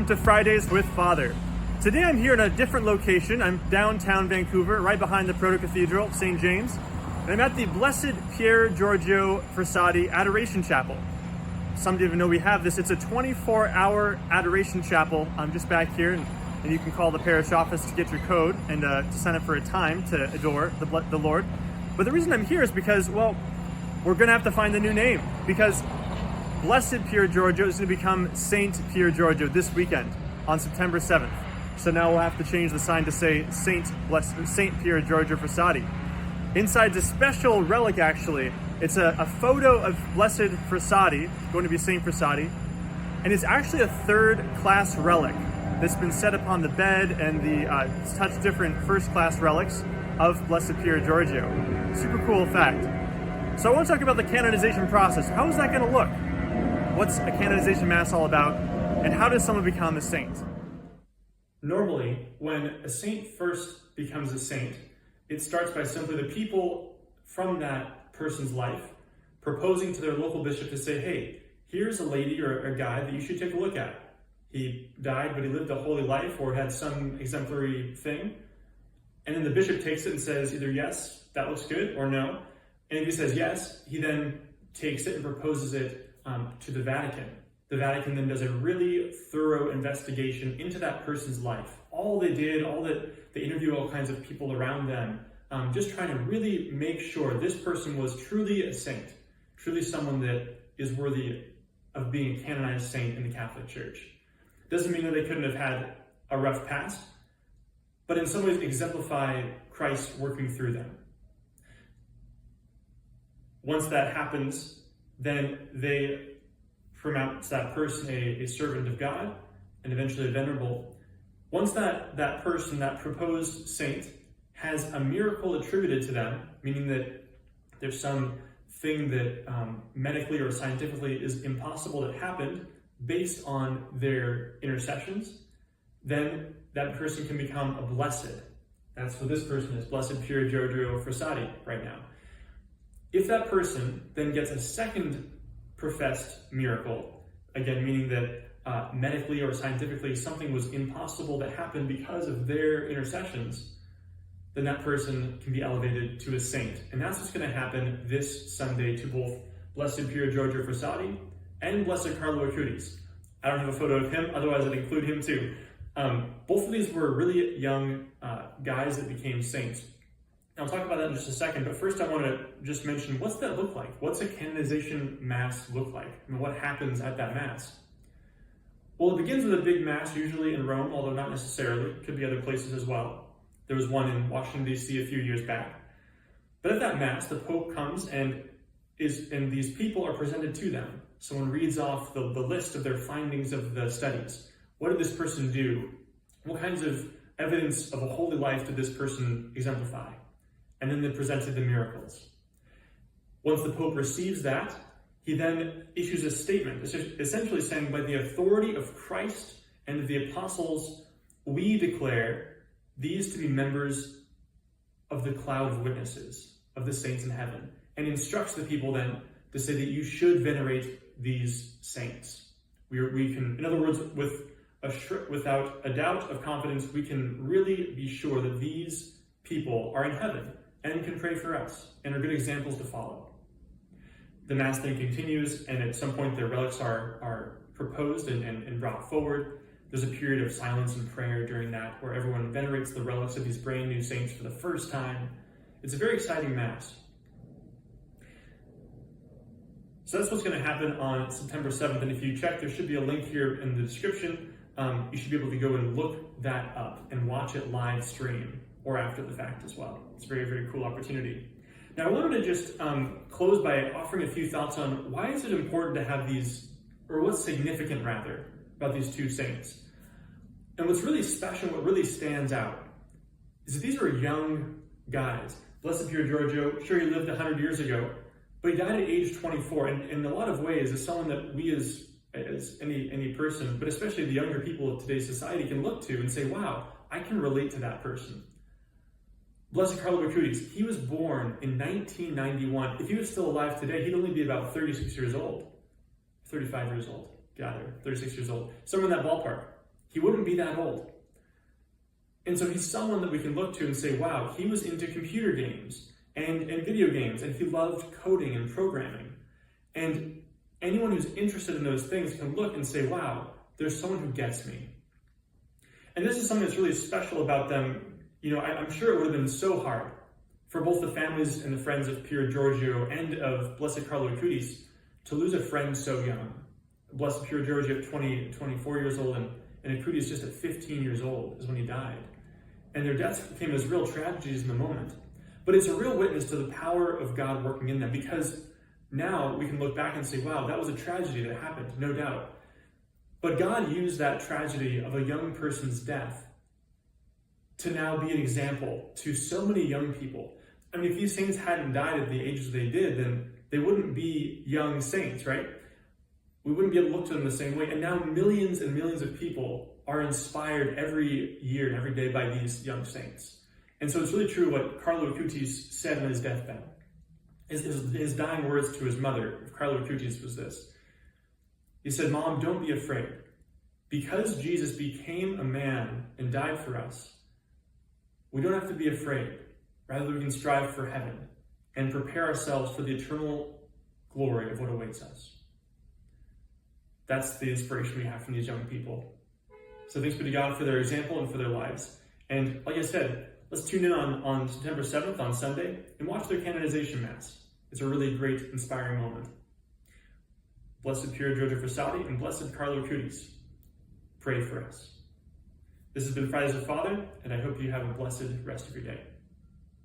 welcome to Fridays with Father. Today I'm here in a different location. I'm downtown Vancouver, right behind the Proto-Cathedral, St. James, and I'm at the Blessed Pier, Giorgio, Frassati Adoration Chapel. Some didn't even know we have this. It's a 24-hour adoration chapel. I'm just back here, and you can call the parish office to get your code and to sign up for a time to adore the Lord. But the reason I'm here is because, well, we're going to have to find a new name, because Blessed Pier Giorgio is going to become Saint Pier Giorgio this weekend on September 7th. So now we'll have to change the sign to say Saint Pier Giorgio Frassati. Inside's a special relic, actually. It's a photo of Blessed Frassati, going to be Saint Frassati, and it's actually a third-class relic that's been set upon the bed and it's touched different first-class relics of Blessed Pier Giorgio. Super cool fact. So I want to talk about the canonization process. How is that going to look? What's a canonization mass all about, and how does someone become a saint? Normally, when a saint first becomes a saint, it starts by simply the people from that person's life proposing to their local bishop to say, hey, here's a lady or a guy that you should take a look at. He died, but he lived a holy life or had some exemplary thing. And then the bishop takes it and says either yes, that looks good, or no. And if he says yes, he then takes it and proposes it to the Vatican. The Vatican then does a really thorough investigation into that person's life. All they did, they interview all kinds of people around them, just trying to really make sure this person was truly a saint, truly someone that is worthy of being a canonized saint in the Catholic Church. Doesn't mean that they couldn't have had a rough past, but in some ways exemplify Christ working through them. Once that happens, then they pronounce that person a servant of God and eventually a venerable. Once that person, that proposed saint, has a miracle attributed to them, meaning that there's some thing that medically or scientifically is impossible that happened based on their intercessions, then that person can become a blessed. That's what this person is, Blessed Pier Giorgio Frassati right now. If that person then gets a second professed miracle, again, meaning that medically or scientifically something was impossible that happened because of their intercessions, then that person can be elevated to a saint. And that's what's going to happen this Sunday to both Blessed Pier Giorgio Frassati and Blessed Carlo Acutis. I don't have a photo of him, otherwise I'd include him too. Both of these were really young guys that became saints. I'll talk about that in just a second, but first I want to just mention, what's that look like? What's a canonization mass look like? I mean, what happens at that mass? Well, it begins with a big mass, usually in Rome, although not necessarily. It could be other places as well. There was one in Washington, D.C. a few years back. But at that mass, the Pope comes and these people are presented to them. Someone reads off the list of their findings of the studies. What did this person do? What kinds of evidence of a holy life did this person exemplify? And then they presented the miracles. Once the Pope receives that, he then issues a statement, essentially saying, by the authority of Christ and of the apostles, we declare these to be members of the cloud of witnesses, of the saints in heaven, and instructs the people then to say that you should venerate these saints. We can, in other words, without a doubt of confidence, we can really be sure that these people are in heaven and can pray for us, and are good examples to follow. The Mass then continues, and at some point their relics are proposed and brought forward. There's a period of silence and prayer during that, where everyone venerates the relics of these brand new saints for the first time. It's a very exciting Mass. So that's what's going to happen on September 7th, and if you check, there should be a link here in the description. You should be able to go and look that up and watch it live stream, or after the fact as well. It's a very, very cool opportunity. Now, I wanted to just close by offering a few thoughts on why is it important to have these, or what's significant rather, about these two saints. And what's really special, what really stands out, is that these are young guys. Blessed Pier Giorgio, sure, he lived 100 years ago, but he died at age 24, and in a lot of ways is someone that we as any person, but especially the younger people of today's society, can look to and say, wow, I can relate to that person. Blessed Carlo Acutis, he was born in 1991. If he was still alive today, he'd only be about 36 years old. 35 years old, gather, 36 years old. Somewhere in that ballpark. he wouldn't be that old. And so he's someone that we can look to and say, wow, he was into computer games and video games, and he loved coding and programming. And anyone who's interested in those things can look and say, wow, there's someone who gets me. And this is something that's really special about them. I'm sure it would have been so hard for both the families and the friends of Pier, Giorgio, and of Blessed Carlo Acutis to lose a friend so young. Blessed Pier Giorgio at 24 years old, and Acutis just at 15 years old is when he died. And their deaths became as real tragedies in the moment. But it's a real witness to the power of God working in them, because now we can look back and say, wow, that was a tragedy that happened, no doubt. But God used that tragedy of a young person's death to now be an example to so many young people. I mean, if these saints hadn't died at the ages they did, then they wouldn't be young saints, right? We wouldn't be able to look to them the same way. And now millions and millions of people are inspired every year and every day by these young saints. And so it's really true what Carlo Acutis said on his deathbed. His dying words to his mother, Carlo Acutis, was this. He said, "Mom, don't be afraid. Because Jesus became a man and died for us, we don't have to be afraid. Rather, we can strive for heaven and prepare ourselves for the eternal glory of what awaits us." That's the inspiration we have from these young people. So thanks be to God for their example and for their lives. And like I said, let's tune in on September 7th on Sunday and watch their Canonization Mass. It's a really great, inspiring moment. Blessed Pier, Giorgio Frassati, and Blessed Carlo Acutis, pray for us. This has been Fridays with Father, and I hope you have a blessed rest of your day.